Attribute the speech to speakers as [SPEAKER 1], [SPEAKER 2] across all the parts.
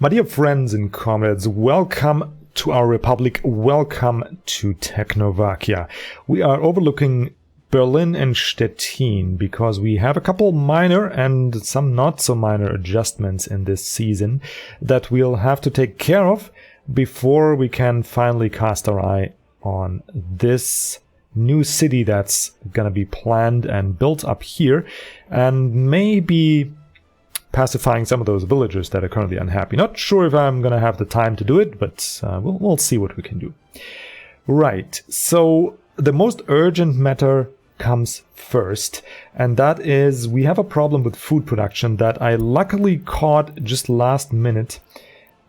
[SPEAKER 1] My dear friends and comrades, welcome to our republic, welcome to Tecnovakia. We are overlooking Berlin and Stettin because we have a couple minor and some not so minor adjustments in this season that we'll have to take care of before we can finally cast our eye on this new city that's gonna be planned and built up here, and maybe pacifying some of those villagers that are currently unhappy. Not sure if I'm gonna have the time to do it, but we'll see what we can do. Right, so the most urgent matter comes first, and that is we have a problem with food production that I luckily caught just last minute.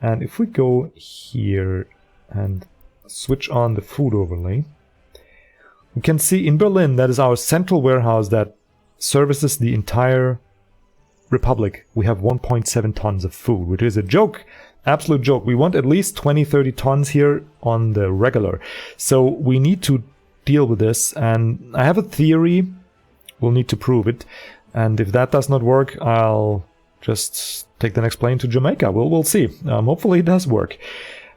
[SPEAKER 1] And if we go here and switch on the food overlay, we can see in Berlin, that is our central warehouse that services the entire Republic. We have 1.7 tons of food, which is a joke, absolute joke. We want at least 20-30 tons here on the regular. So we need to deal with this, and I have a theory. We'll need to prove it. And if that does not work, I'll just take the next plane to Jamaica. We'll see. Hopefully it does work.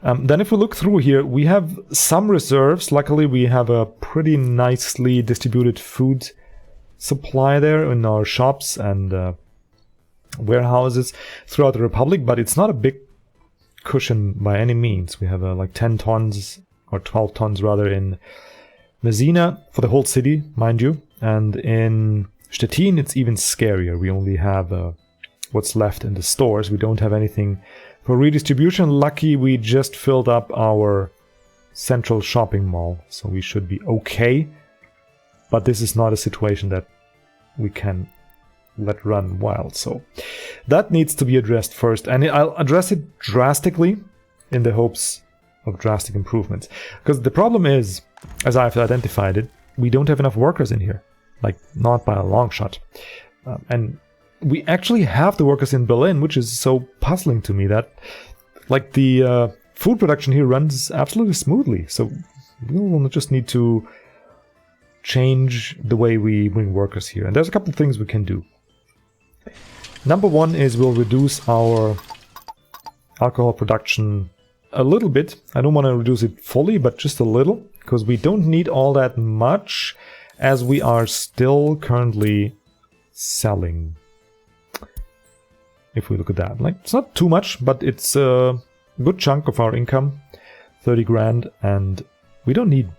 [SPEAKER 1] Then if we look through here, we have some reserves. Luckily, we have a pretty nicely distributed food supply there in our shops and warehouses throughout the Republic, but it's not a big cushion by any means. We have like 10 tons, or 12 tons rather, in Messina for the whole city, mind you. And in Stettin, it's even scarier. We only have what's left in the stores. We don't have anything for redistribution. Lucky we just filled up our central shopping mall, so we should be okay. But this is not a situation that we can let run wild, so that needs to be addressed first, and I'll address it drastically in the hopes of drastic improvements. Because the problem is, as I've identified it, we don't have enough workers in here, like not by a long shot. And we actually have the workers in Berlin, which is so puzzling to me that like the food production here runs absolutely smoothly. So we'll just need to change the way we bring workers here. And there's a couple of things we can do. Number one is we'll reduce our alcohol production a little bit. I don't want to reduce it fully, but just a little, because we don't need all that much, as we are still currently selling. If we look at that, like, it's not too much, but it's a good chunk of our income, 30 grand, and we don't need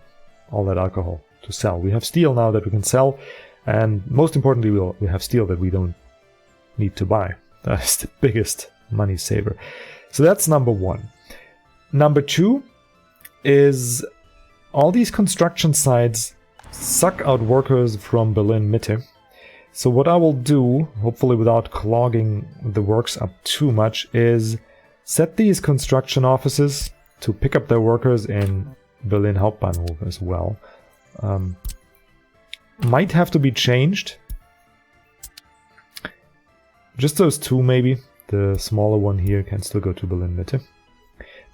[SPEAKER 1] all that alcohol to sell. We have steel now that we can sell, and most importantly, we have steel that we don't need to buy. That's the biggest money saver. So that's number one. Number two is all these construction sites suck out workers from Berlin Mitte. So what I will do, hopefully without clogging the works up too much, is set these construction offices to pick up their workers in Berlin Hauptbahnhof as well. Might have to be changed. Just those two, maybe. The smaller one here can still go to Berlin Mitte.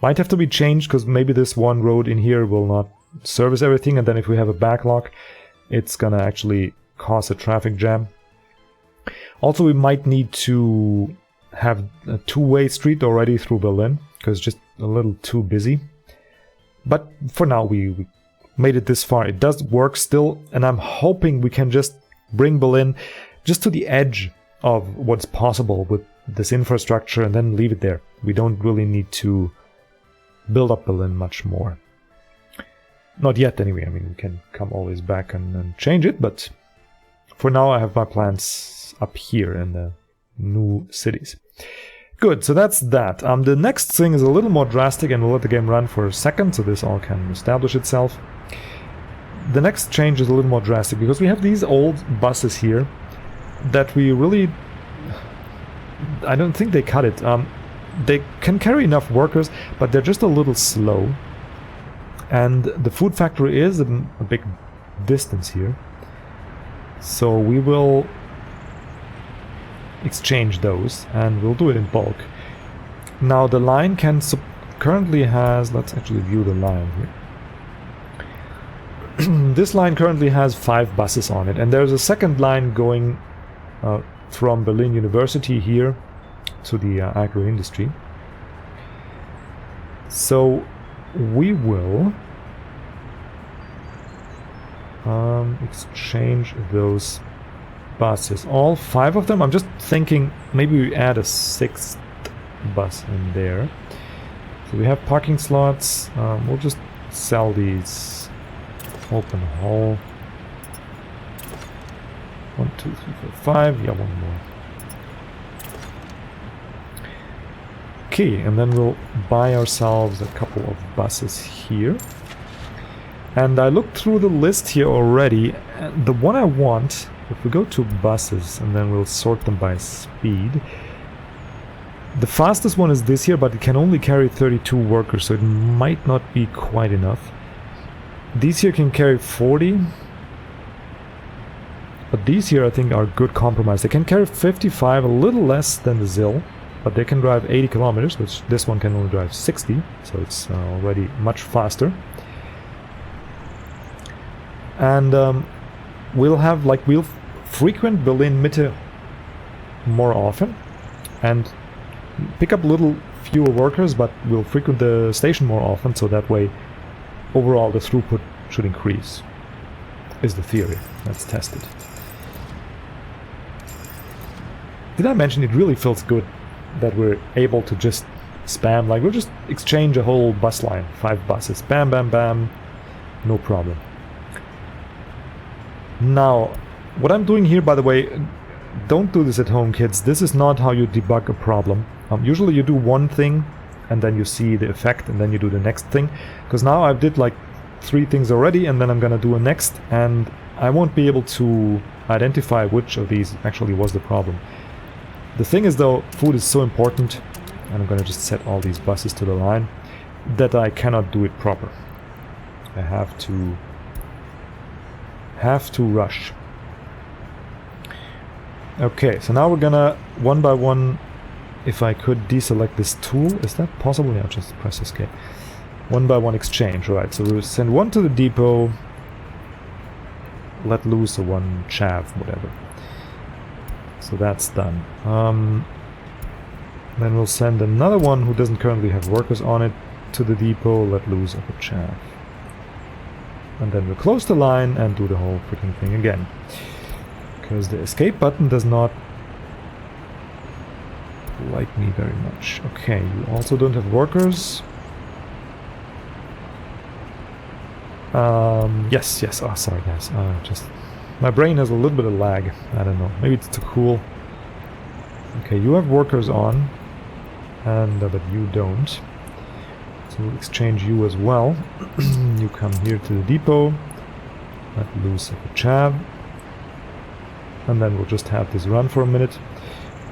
[SPEAKER 1] Might have to be changed because maybe this one road in here will not service everything, and then if we have a backlog, it's gonna actually cause a traffic jam. Also, we might need to have a two-way street already through Berlin because it's just a little too busy. But for now, we made it this far. It does work still, and I'm hoping we can just bring Berlin just to the edge of what's possible with this infrastructure and then leave it there. We don't really need to build up Berlin much more. Not yet, anyway. I mean, we can come always back and change it, but for now I have my plans up here in the new cities. Good, so that's that. The next thing is a little more drastic, and we'll let the game run for a second so this all can establish itself. The next change is a little more drastic because we have these old buses here that we really... I don't think they cut it. They can carry enough workers, but they're just a little slow. And the food factory is a big distance here. So we will exchange those, and we'll do it in bulk. Now the line currently has... Let's actually view the line here. This line currently has 5 buses on it, and there's a second line going from Berlin University here to the agro industry. So we will exchange those buses. All 5 of them. I'm just thinking maybe we add a 6th bus in there. So we have parking slots. We'll just sell these. Open hall. 1, 2, 3, 4, 5. Yeah, one more. Okay, and then we'll buy ourselves a couple of buses here. And I looked through the list here already, and the one I want, if we go to buses and then we'll sort them by speed, the fastest one is this here, but it can only carry 32 workers, so it might not be quite enough. These here can carry 40, but these here I think are good compromise. They can carry 55, a little less than the ZIL, but they can drive 80 kilometers, which this one can only drive 60, so it's already much faster. And we'll frequent Berlin Mitte more often and pick up a little fewer workers, but we'll frequent the station more often, so that way overall the throughput should increase, is the theory. Let's test it. Did I mention it really feels good that we're able to just spam, like we'll just exchange a whole bus line, 5 buses, bam, bam, bam, no problem. Now, what I'm doing here, by the way, don't do this at home, kids. This is not how you debug a problem. Usually you do one thing and then you see the effect and then you do the next thing. Because now I did like 3 things already and then I'm gonna do a next and I won't be able to identify which of these actually was the problem. The thing is though, food is so important, and I'm gonna just set all these buses to the line, that I cannot do it proper. I have to rush. Okay, so now we're gonna one by one, if I could deselect this tool, is that possible? Yeah, just press escape. One by one exchange, right? So we'll send one to the depot, let loose a one chav, whatever. So that's done. Then we'll send another one who doesn't currently have workers on it to the depot, let loose of a chav. And then we'll close the line and do the whole freaking thing again. Because the escape button does not like me very much. Okay, you also don't have workers. Yes. Oh, sorry guys. Just my brain has a little bit of lag. I don't know. Maybe it's too cool. Okay, you have workers on, and but you don't. So we'll exchange you as well. You come here to the depot. Let loose of a chav. And then we'll just have this run for a minute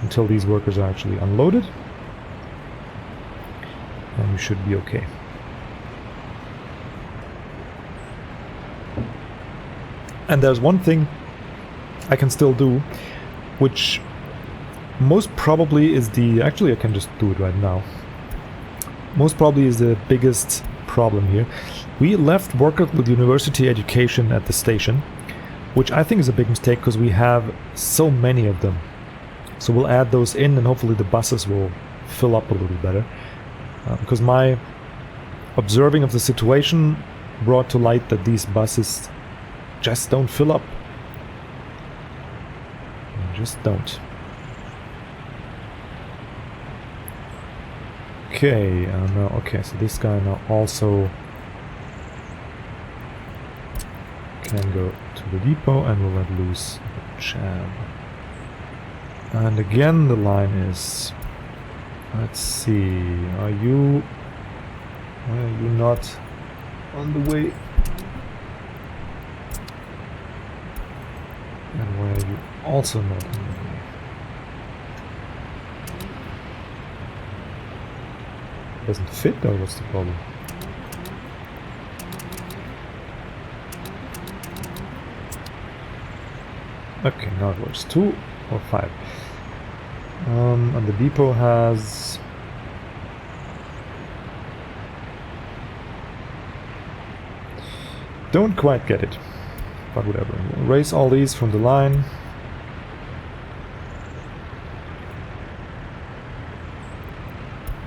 [SPEAKER 1] until these workers are actually unloaded. And we should be okay. And there's one thing I can still do, which most probably is the... Actually, I can just do it right now. Most probably is the biggest problem here. We left workers with university education at the station, which I think is a big mistake because we have so many of them. So we'll add those in and hopefully the buses will fill up a little better. Because my observing of the situation brought to light that these buses just don't fill up. They just don't. Okay, okay, so this guy now also can go to the depot and we'll let loose the chav. And again the line is... Let's see, why are you not on the way? And why are you also not on the way? Doesn't fit, or what's the problem? Okay, now it works. 2 or 5. And the depot has... Don't quite get it, but whatever. We'll erase all these from the line.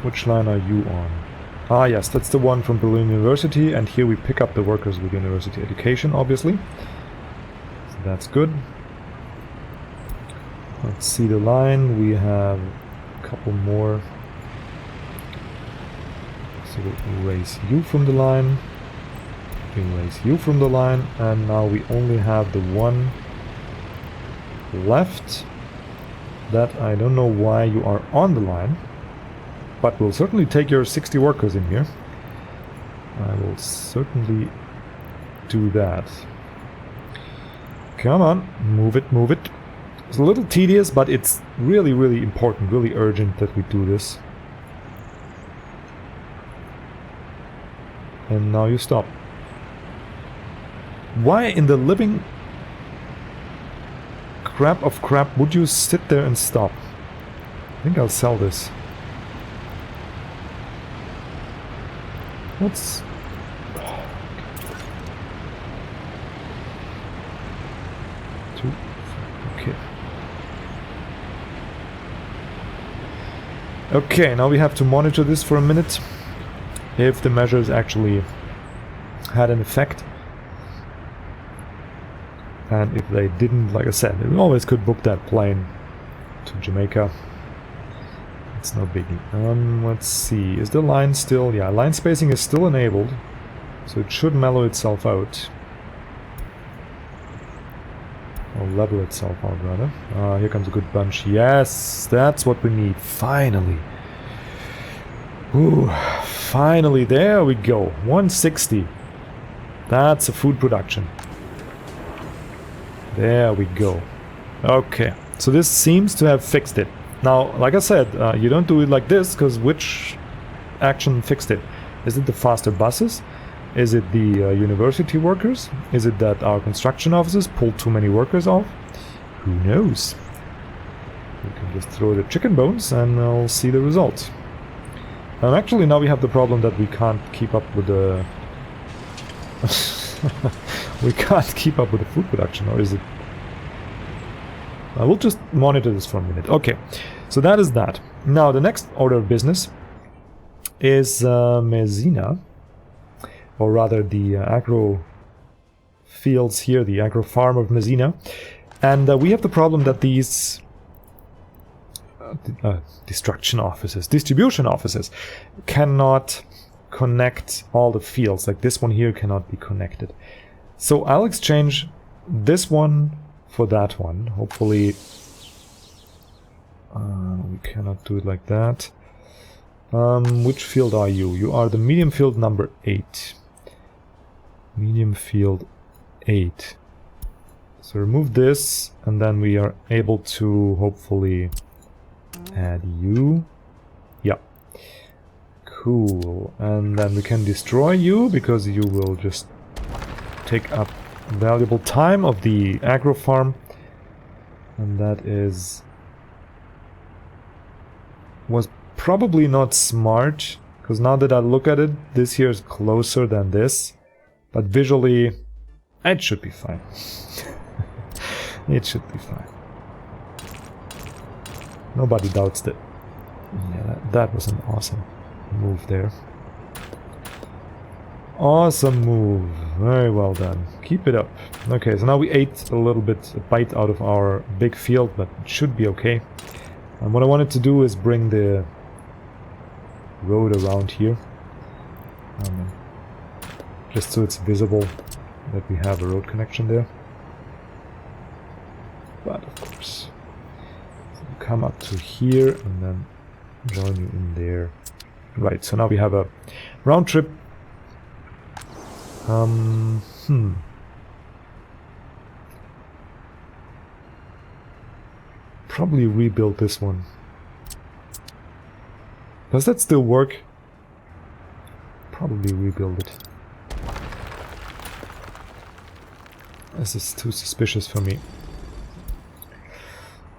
[SPEAKER 1] Which line are you on? Ah yes, that's the one from Berlin University, and here we pick up the workers with university education, obviously. So that's good. Let's see the line. We have a couple more. So we'll erase you from the line. Erase you from the line, and now we only have the one left. That I don't know why you are on the line, but we'll certainly take your 60 workers in here. I will certainly do that. Come on, move it, move it. It's a little tedious, but it's really, really important, really urgent that we do this. And now you stop. Why in the living crap of crap would you sit there and stop? I think I'll sell this. What's... Two. Okay. Okay, now we have to monitor this for a minute. If the measures actually had an effect. And if they didn't, like I said, we always could book that plane to Jamaica. It's no biggie. Let's see. Is the line still... Yeah, line spacing is still enabled. So it should mellow itself out. Or level itself out, rather. Here comes a good bunch. Yes, that's what we need. Finally. Ooh, finally. There we go. 160. That's a food production. There we go. Okay, so this seems to have fixed it. Now, like I said, you don't do it like this, because which action fixed it? Is it the faster buses? Is it the university workers? Is it that our construction offices pulled too many workers off? Who knows? We can just throw the chicken bones and we'll see the results. Actually, now we have the problem that we can't keep up with the... we can't keep up with the food production, or is it? We'll just monitor this for a minute. Okay, so that is that. Now the next order of business is Messina, or rather the agro fields here, the agro farm of Messina, and we have the problem that these distribution offices cannot connect all the fields. Like this one here cannot be connected. So I'll exchange this one for that one. Hopefully we cannot do it like that. Which field are you? You are the medium field number 8. Medium field 8. So remove this, and then we are able to hopefully add you. Yeah. Cool. And then we can destroy you, because you will just take up valuable time of the agro farm. And that was probably not smart, because now that I look at it, this here is closer than this. But visually, it should be fine. It should be fine. Nobody doubts that. Yeah, that was an awesome move there. Awesome move. Very well done. Keep it up. Okay, so now we ate a bite out of our big field, but it should be okay. And what I wanted to do is bring the road around here. Just so it's visible that we have a road connection there. But of course, so come up to here and then join you in there. Right, so now we have a round trip. Probably rebuild this one. Does that still work? Probably rebuild it. This is too suspicious for me.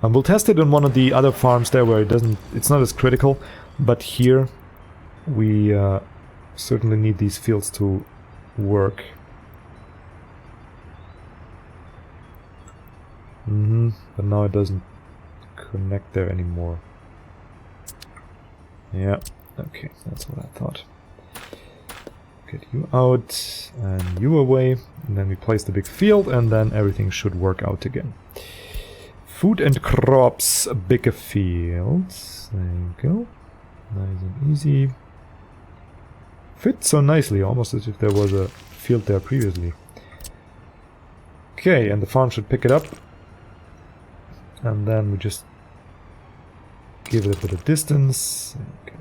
[SPEAKER 1] We'll test it on one of the other farms there where it's not as critical, but here we certainly need these fields to work. But now it doesn't connect there anymore. Yeah, okay, that's what I thought. get you out and you away. And then we place the big field and then everything should work out again. Food and crops, bigger fields. There you go. Nice and easy. Fits so nicely, almost as if there was a field there previously. Okay, and the farm should pick it up. And then we just give it a bit of distance. Okay.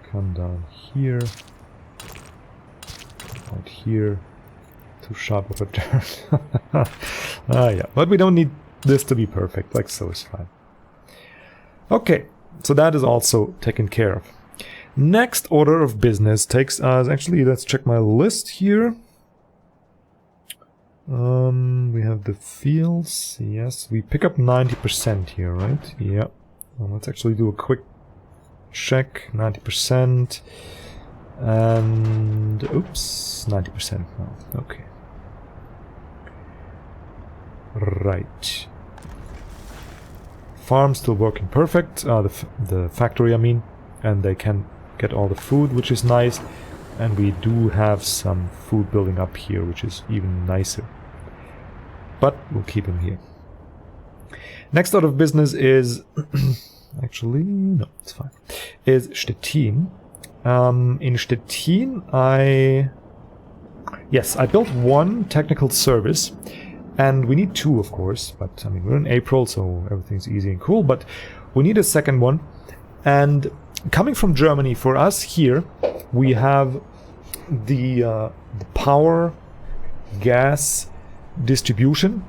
[SPEAKER 1] Come down here. Out here. Too sharp of a turn. Yeah, but we don't need this to be perfect, like so is fine. Okay, so that is also taken care of. Next order of business takes us, actually let's check my list here. We have the fields, yes, we pick up 90% here, right? Yeah, well, let's actually do a quick check, 90%, and, oops, 90% now, okay. Right. Farm still working perfect, the factory I mean, and they can get all the food, which is nice, and we do have some food building up here, which is even nicer. But we'll keep him here. Next order of business is actually no, it's fine. Is Stettin. In Stettin, I built one technical service. And we need two, of course, but I mean, we're in April, so everything's easy and cool, but we need a second one. And coming from Germany, for us here, we have the power gas distribution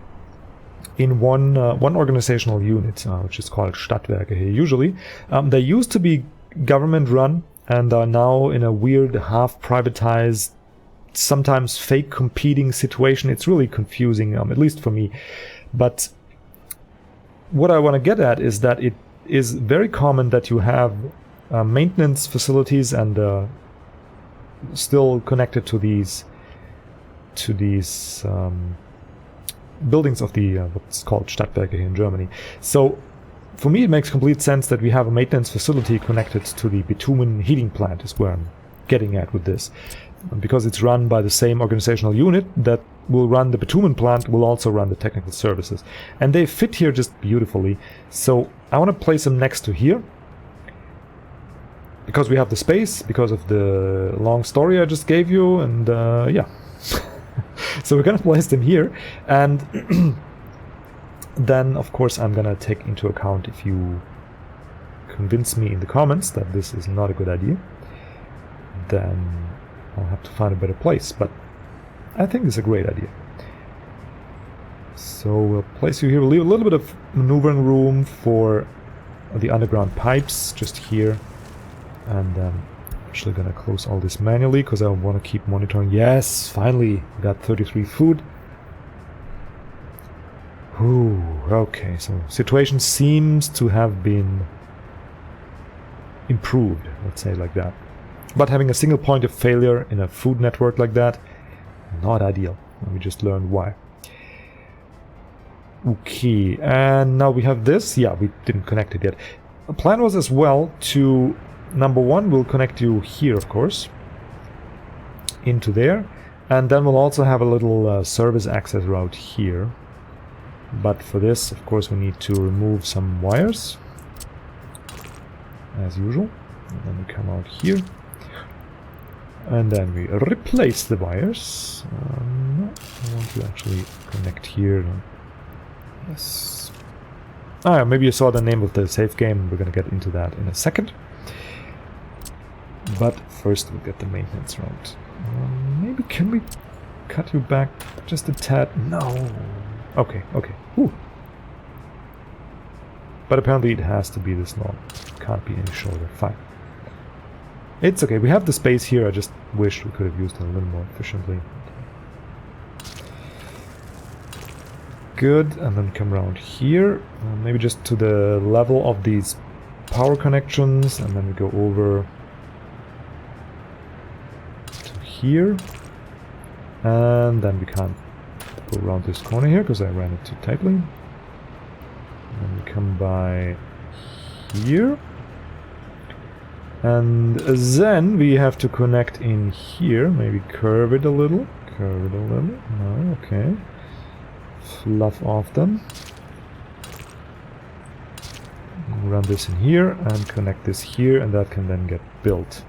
[SPEAKER 1] in one organizational unit, which is called Stadtwerke here usually. They used to be government run and are now in a weird half privatized, sometimes fake competing situation. It's really confusing, at least for me. But what I want to get at is that it is very common that you have maintenance facilities and still connected to these buildings of the what's called Stadtwerke here in Germany. So for me it makes complete sense that we have a maintenance facility connected to the bitumen heating plant, is where I'm getting at with this. Because it's run by the same organizational unit that will run the bitumen plant, will also run the technical services. And they fit here just beautifully. So I want to place them next to here. Because we have the space, because of the long story I just gave you, and yeah. So we're going to place them here. And then, of course, I'm going to take into account if you convince me in the comments that this is not a good idea. Then I'll have to find a better place, but I think it's a great idea. So we'll place you here. We'll leave a little bit of maneuvering room for the underground pipes just here. And I'm actually going to close all this manually because I want to keep monitoring. Yes, finally, we got 33 food. Ooh, okay, so situation seems to have been improved, let's say like that. But having a single point of failure in a food network like that, not ideal. And we just learned why. Okay, and now we have this. Yeah, we didn't connect it yet. The plan was as well to, number one, we'll connect you here, of course, into there. And then we'll also have a little service access route here. But for this, of course, we need to remove some wires, as usual. And then we come out here. And then we replace the wires. No, I want to actually connect here. Yes. Ah, maybe you saw the name of the save game. We're going to get into that in a second. But first we'll get the maintenance route. Maybe can we cut you back just a tad? No. Okay, okay. Ooh. But apparently it has to be this long. Can't be any shorter. Fine. It's okay, we have the space here, I just wish we could have used it a little more efficiently. Good, and then come around here, maybe just to the level of these power connections, and then we go over to here. And then we can't go around this corner here, because I ran it too tightly. And then we come by here. And then we have to connect in here. Maybe curve it a little. Curve it a little. No, okay. Fluff off them. Run this in here and connect this here, and that can then get built.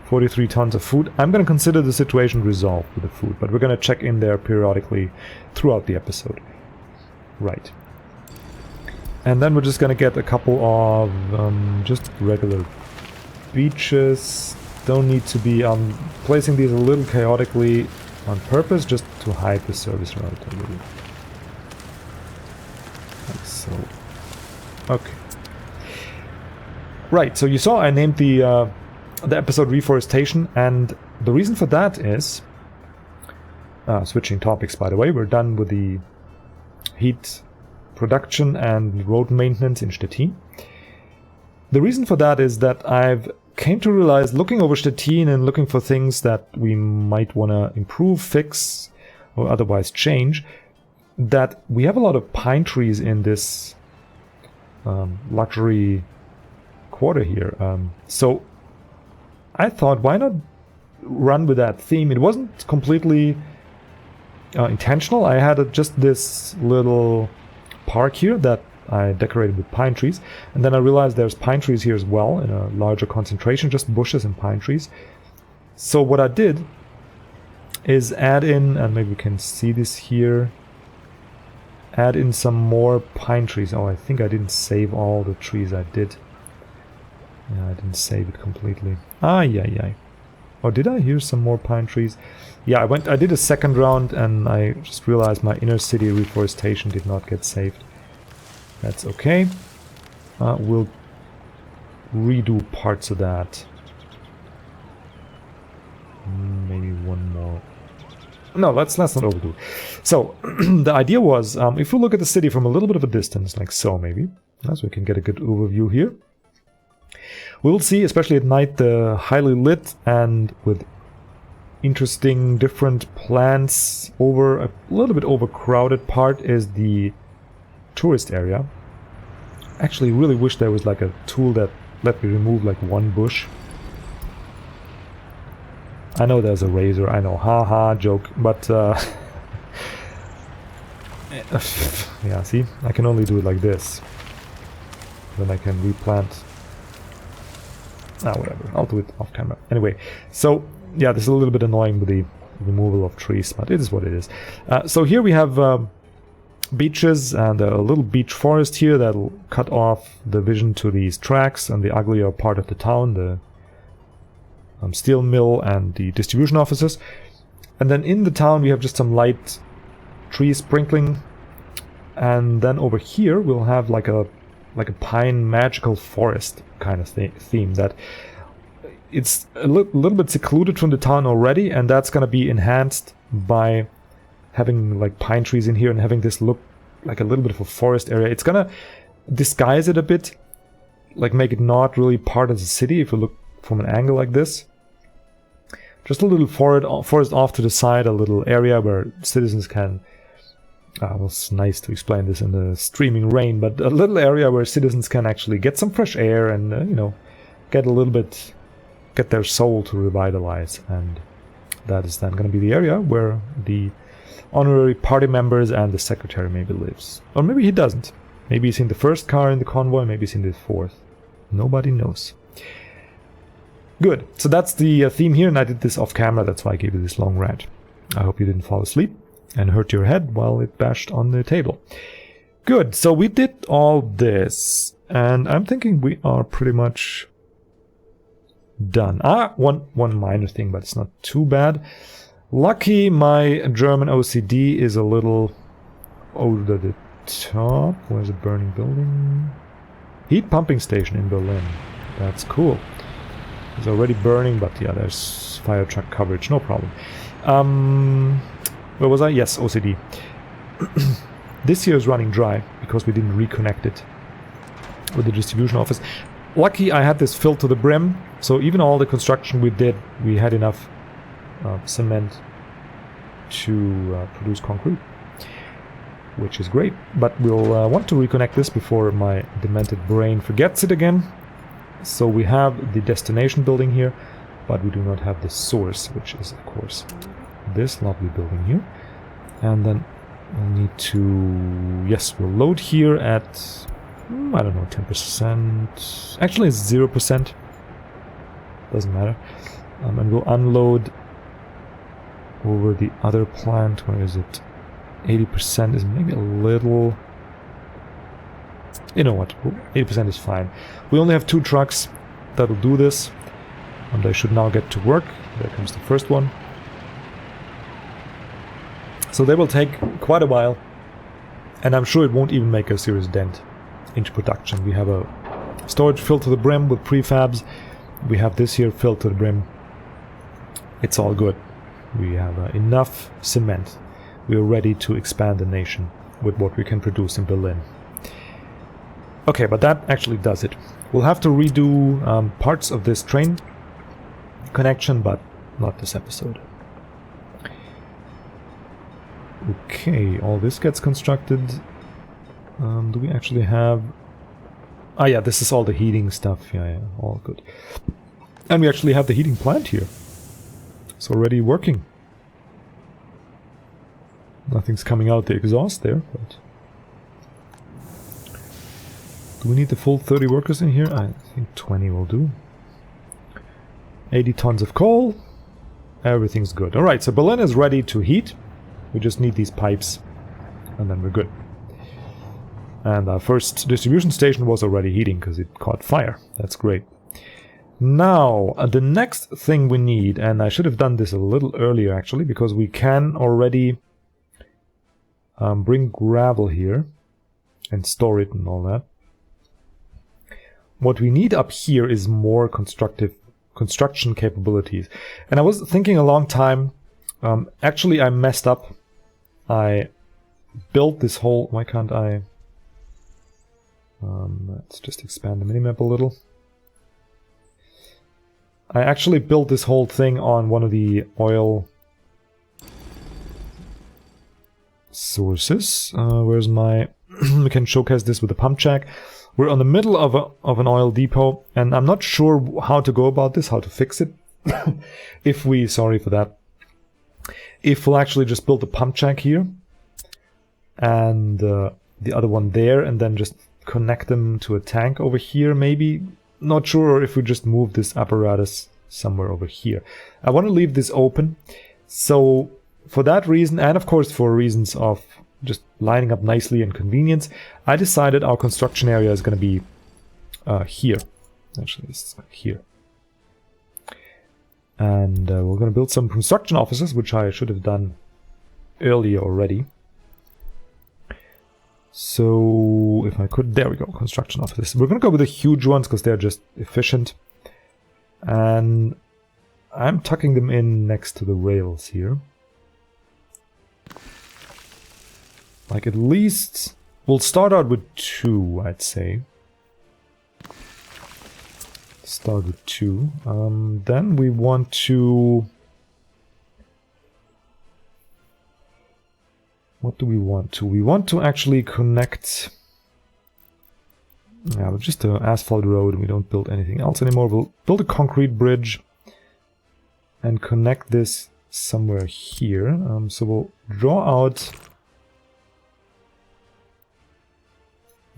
[SPEAKER 1] 43 tons of food. I'm going to consider the situation resolved with the food, but we're going to check in there periodically throughout the episode. Right. And then we're just going to get a couple of just regular beaches. Don't need to be placing these a little chaotically on purpose, just to hide the service route a little. Like so. Okay. Right, so you saw I named the episode Reforestation, and the reason for that is... switching topics, by the way, we're done with the heat production and road maintenance in Stettin. The reason for that is that I've came to realize, looking over Stettin and looking for things that we might want to improve, fix, or otherwise change, that we have a lot of pine trees in this luxury quarter here. So I thought, why not run with that theme? It wasn't completely intentional. I had just this little park here that I decorated with pine trees, and then I realized there's pine trees here as well in a larger concentration, just bushes and pine trees. So what I did is add in, and maybe we can see this here, add in some more pine trees. Oh, I think I didn't save all the trees I did. Yeah, I didn't save it completely. Yeah. Oh, did I? Here's some more pine trees. Yeah, I did a second round, and I just realized my inner city reforestation did not get saved. That's okay. We'll redo parts of that. Maybe one more. No, let's not overdo. So, the idea was, if we look at the city from a little bit of a distance, like so maybe, so we can get a good overview here. We'll see, especially at night, the highly lit and with interesting different plants over a little bit overcrowded part is the tourist area. Actually, really wish there was like a tool that let me remove like one bush. I know there's a razor, I know, haha, joke, but yeah, see, I can only do it like this. Then I can replant. Whatever, I'll do it off camera. Anyway, so yeah, this is a little bit annoying with the removal of trees, but it is what it is. So here we have beaches and a little beach forest here that'll cut off the vision to these tracks and the uglier part of the town, the steel mill and the distribution offices. And then in the town we have just some light tree sprinkling, and then over here we'll have like a pine magical forest kind of theme that it's a little bit secluded from the town already, and that's going to be enhanced by having like pine trees in here and having this look like a little bit of a forest area. It's going to disguise it a bit, like make it not really part of the city if you look from an angle like this. Just a little forest off to the side, a little area where citizens can... well, it's nice to explain this in the streaming rain, but a little area where citizens can actually get some fresh air and, you know, get their soul to revitalize. And that is then going to be the area where the honorary party members and the secretary maybe lives. Or maybe he doesn't. Maybe he's in the first car in the convoy, maybe he's in the fourth. Nobody knows. Good. So that's the theme here, and I did this off camera, that's why I gave you this long rant. I hope you didn't fall asleep and hurt your head while it bashed on the table. Good, so we did all this, and I'm thinking we are pretty much done. One minor thing, but it's not too bad. Lucky my German OCD is a little over the top. Where's a burning building? Heat pumping station in Berlin. That's cool. It's already burning, but yeah, there's fire truck coverage, no problem. Where was I? Yes, OCD. This here is running dry because we didn't reconnect it with the distribution office. Lucky I had this filled to the brim, so even all the construction we did, we had enough cement to produce concrete, which is great. But we'll want to reconnect this before my demented brain forgets it again. So we have the destination building here, but we do not have the source, which is, of course, this lovely building here. And then we'll need to... Yes, we'll load here at... I don't know, 10%... Actually, it's 0%. Doesn't matter. And we'll unload over the other plant. Where is it? 80% is maybe a little... You know what? 80% is fine. We only have 2 trucks that'll do this. And I should now get to work. There comes the first one. So they will take quite a while. And I'm sure it won't even make a serious dent into production. We have a storage filled to the brim with prefabs. We have this here filled to the brim. It's all good. We have enough cement. We are ready to expand the nation with what we can produce in Berlin. Okay, but that actually does it. We'll have to redo parts of this train connection, but not this episode. Okay, all this gets constructed. Do we actually have... Ah yeah, this is all the heating stuff. Yeah, all good. And we actually have the heating plant here. It's already working. Nothing's coming out the exhaust there, but... Do we need the full 30 workers in here? I think 20 will do. 80 tons of coal. Everything's good. Alright, so Berlin is ready to heat. We just need these pipes, and then we're good. And our first distribution station was already heating because it caught fire. That's great. Now, the next thing we need, and I should have done this a little earlier actually, because we can already bring gravel here and store it and all that. What we need up here is more construction capabilities. And I was thinking a long time, actually I messed up. I built this whole... Why can't I... let's just expand the minimap a little. I actually built this whole thing on one of the oil sources. Where's my... we can showcase this with the pump jack. We're on the middle of an oil depot, and I'm not sure how to go about this, how to fix it. If we... Sorry for that. If we'll actually just build a pump jack here, and the other one there, and then just connect them to a tank over here, maybe. Not sure, or if we just move this apparatus somewhere over here. I want to leave this open, so for that reason, and of course for reasons of just lining up nicely and convenience, I decided our construction area is going to be here. Actually, it's here. And we're going to build some construction offices, which I should have done earlier already. So, if I could... There we go, construction offices. We're going to go with the huge ones, because they're just efficient. And I'm tucking them in next to the rails here. Like, at least... We'll start out with 2, I'd say. Start with 2. Then we want to... What do we want to? We want to actually connect... Yeah, with just an asphalt road, we don't build anything else anymore. We'll build a concrete bridge and connect this somewhere here. So we'll draw out...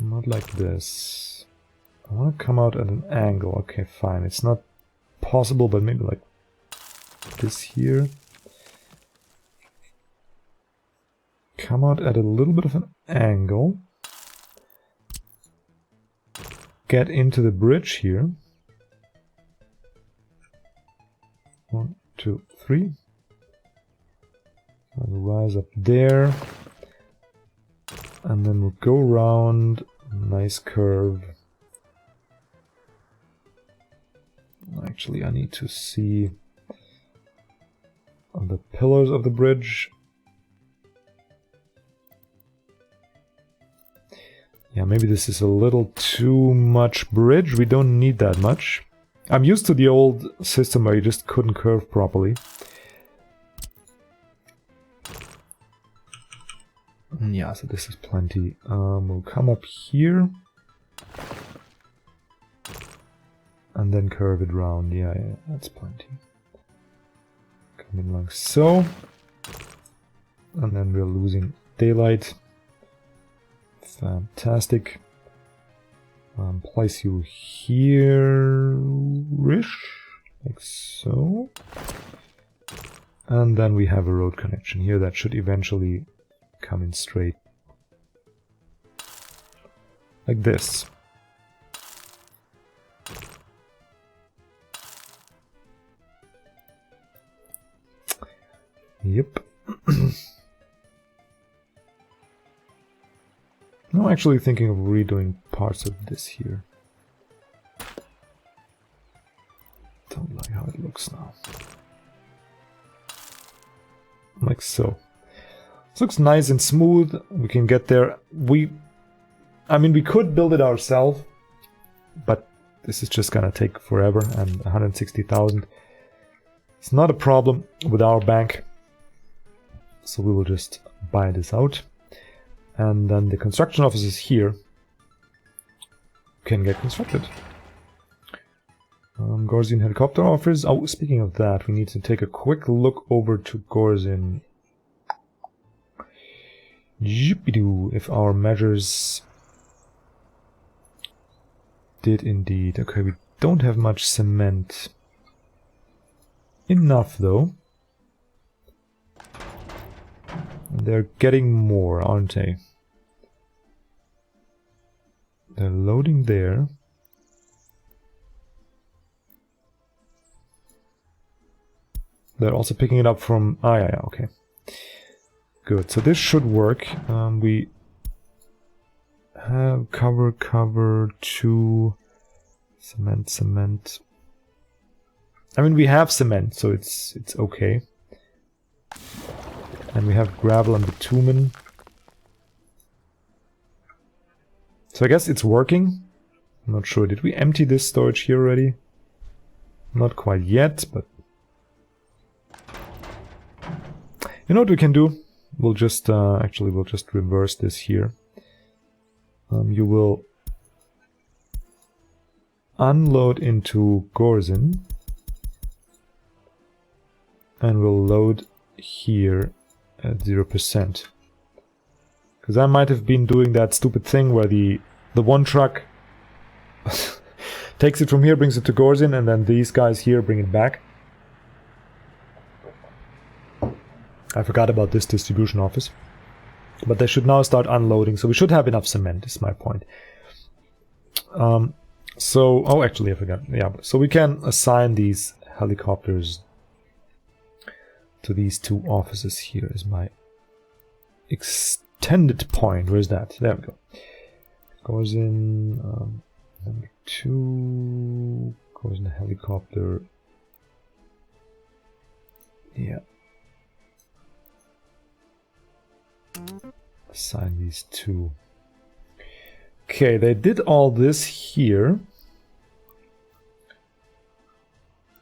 [SPEAKER 1] Not like this. I want to come out at an angle. Okay, fine. It's not possible, but maybe like this here. Come out at a little bit of an angle. Get into the bridge here. 1, 2, 3. I'll rise up there. And then we'll go around. Nice curve. Actually, I need to see on the pillars of the bridge. Yeah, maybe this is a little too much bridge. We don't need that much. I'm used to the old system where you just couldn't curve properly. Yeah, so this is plenty. We'll come up here. And then curve it round. Yeah, that's plenty. Come in like so. And then we're losing daylight. Fantastic. Place you here-ish, like so. And then we have a road connection here that should eventually come in straight. Like this. Yep. I'm actually thinking of redoing parts of this here. Don't like how it looks now. Like so. This looks nice and smooth. We can get there. I mean, we could build it ourselves, but this is just gonna take forever, and 160,000. It's not a problem with our bank. So we will just buy this out. And then the construction offices here can get constructed. Gorzin helicopter offers. Oh, speaking of that, we need to take a quick look over to Gorzin. Jippidoo, if our measures did indeed. Okay, we don't have much cement. Enough, though. They're getting more, aren't they? They're loading there. They're also picking it up from... Ah, yeah, okay. Good, so this should work. We have cover, 2... Cement. I mean, we have cement, so it's okay. And we have gravel and bitumen. So I guess it's working. I'm not sure. Did we empty this storage here already? Not quite yet, but... You know what we can do? We'll just, actually, we'll just reverse this here. You will unload into Gorzin. And we'll load here at 0%. Because I might have been doing that stupid thing where the one truck takes it from here, brings it to Gorzin, and then these guys here bring it back. I forgot about this distribution office. But they should now start unloading, so we should have enough cement, is my point. Oh, actually I forgot. Yeah, so we can assign these helicopters to these two offices here is my extended point. Where's that? There we go. Goes in number 2. Goes in the helicopter. Yeah. Assign these two. Okay, they did all this here.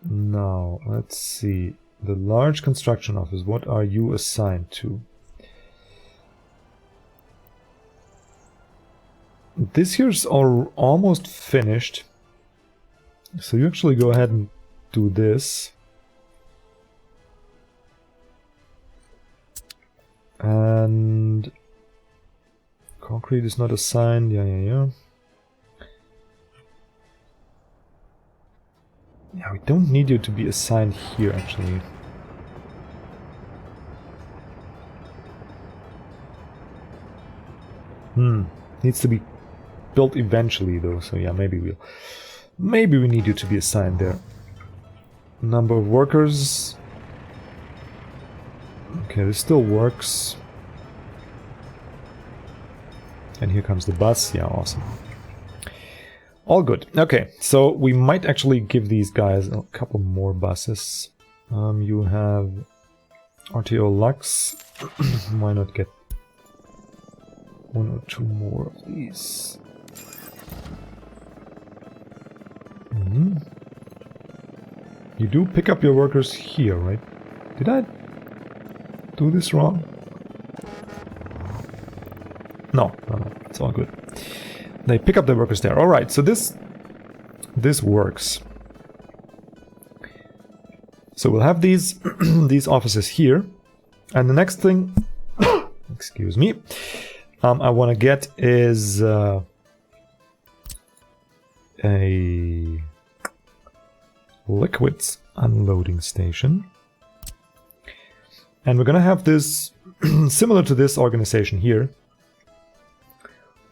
[SPEAKER 1] Now, let's see. The large construction office, what are you assigned to? This here's almost finished. So you actually go ahead and do this. And concrete is not assigned. Yeah. Yeah, we don't need you to be assigned here, actually. Needs to be built eventually, though, so yeah, maybe we need you to be assigned there. Number of workers. Okay, this still works. And here comes the bus. Yeah, awesome. All good. Okay, so we might actually give these guys a couple more buses. You have RTO Lux. Why not get 1 or 2 more of these? You do pick up your workers here, right? Did I do this wrong? No, it's all good. They pick up the workers there. Alright, so this this works. So we'll have these these offices here, and the next thing, excuse me, I want to get is a liquids unloading station, and we're gonna have this similar to this organization here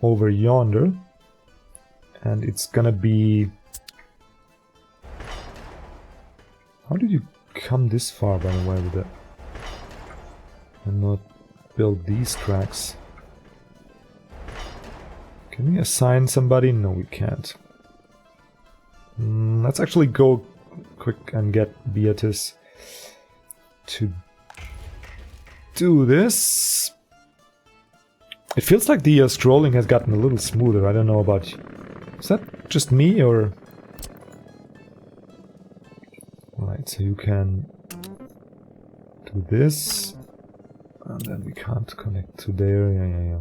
[SPEAKER 1] over yonder, and it's gonna be. How did you come this far, by the way, with that? And not build these tracks. Can we assign somebody? No, we can't. Let's actually go quick and get Beatrice to do this. It feels like the scrolling has gotten a little smoother. I don't know about you. Is that just me, or... Right, so you can do this, and then we can't connect to there. Yeah.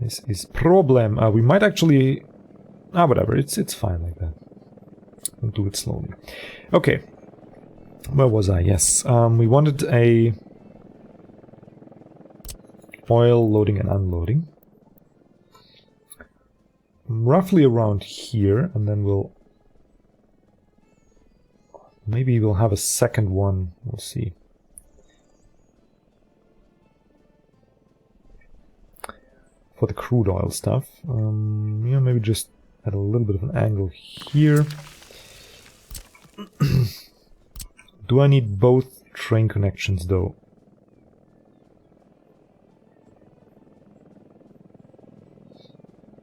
[SPEAKER 1] This is problem. We might actually... whatever, it's fine like that. We'll do it slowly. Okay, where was I? Yes, we wanted a oil loading and unloading. Roughly around here, and then we'll... Maybe we'll have a second one, we'll see. For the crude oil stuff. Yeah, maybe just at a little bit of an angle here. Do I need both train connections though?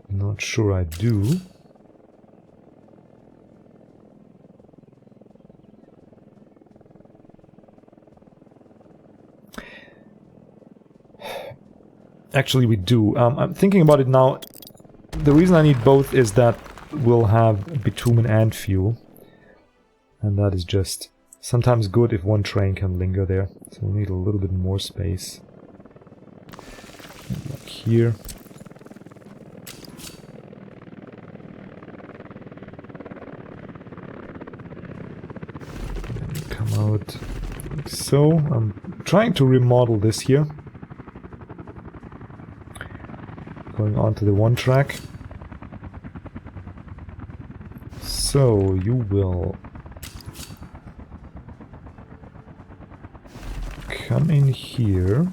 [SPEAKER 1] Not sure I do. Actually, we do. I'm thinking about it now. The reason I need both is that we'll have bitumen and fuel. And that is just sometimes good if one train can linger there. So we'll need a little bit more space. Like here. Come out like so. I'm trying to remodel this here. Going on to the one track. So you will come in here.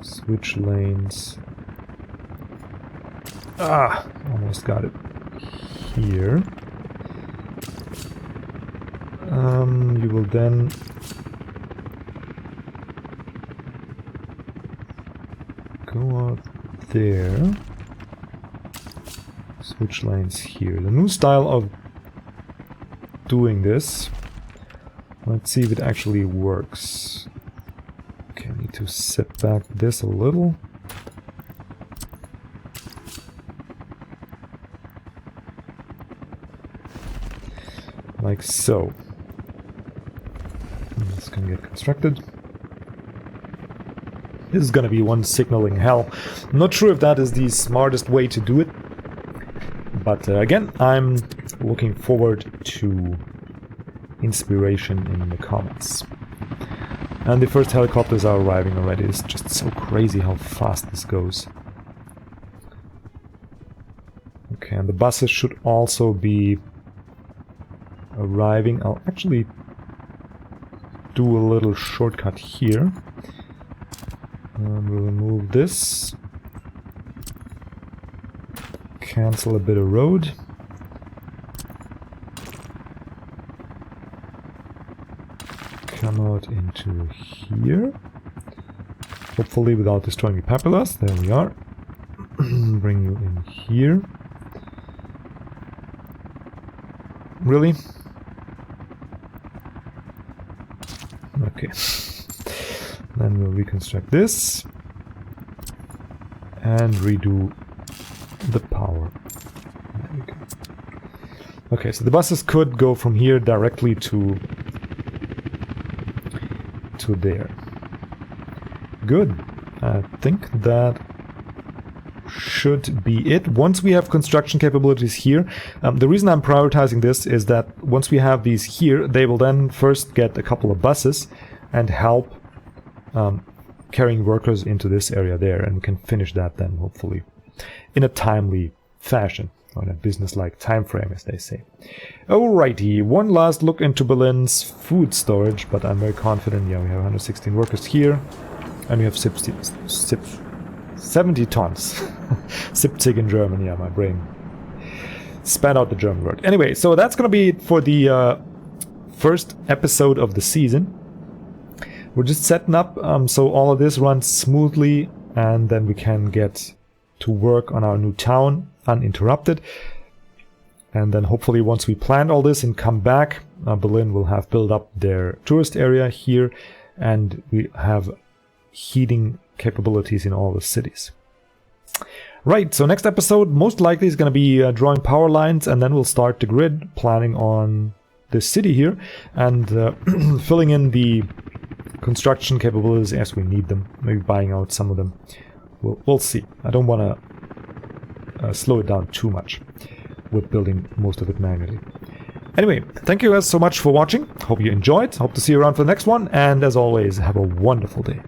[SPEAKER 1] Switch lanes. Almost got it. Here. You will then go out there. Switch lanes here. The new style of doing this. Let's see if it actually works. Okay, I need to set back this a little. Like so. This can get constructed. This is gonna be one signaling hell. I'm not sure if that is the smartest way to do it. But again, I'm looking forward to inspiration in the comments. And the first helicopters are arriving already. It's just so crazy how fast this goes. Okay, and the buses should also be arriving. I'll actually do a little shortcut here. And we'll remove this. Cancel a bit of road. Come out into here. Hopefully without destroying the papillas. There we are. Bring you in here. Really? Okay. Then we'll reconstruct this. And redo the power. There we go. Okay, so the buses could go from here directly to there. Good. I think that should be it. Once we have construction capabilities here, the reason I'm prioritizing this is that once we have these here, they will then first get a couple of buses and help carrying workers into this area there, and we can finish that then hopefully in a timely fashion, or in a business-like time frame, as they say. Alrighty, one last look into Berlin's food storage, but I'm very confident. Yeah, we have 116 workers here, and we have 70 tons. 70 in German, yeah, my brain spat out the German word. Anyway, so that's gonna be it for the first episode of the season. We're just setting up so all of this runs smoothly, and then we can get to work on our new town uninterrupted. And then hopefully once we plan all this and come back, Berlin will have built up their tourist area here, and we have heating capabilities in all the cities. Right, so next episode most likely is going to be drawing power lines, and then we'll start the grid, planning on this city here, and filling in the construction capabilities as we need them, maybe buying out some of them. We'll see. I don't want to slow it down too much with building most of it manually. Anyway, thank you guys so much for watching. Hope you enjoyed. Hope to see you around for the next one, and as always, have a wonderful day.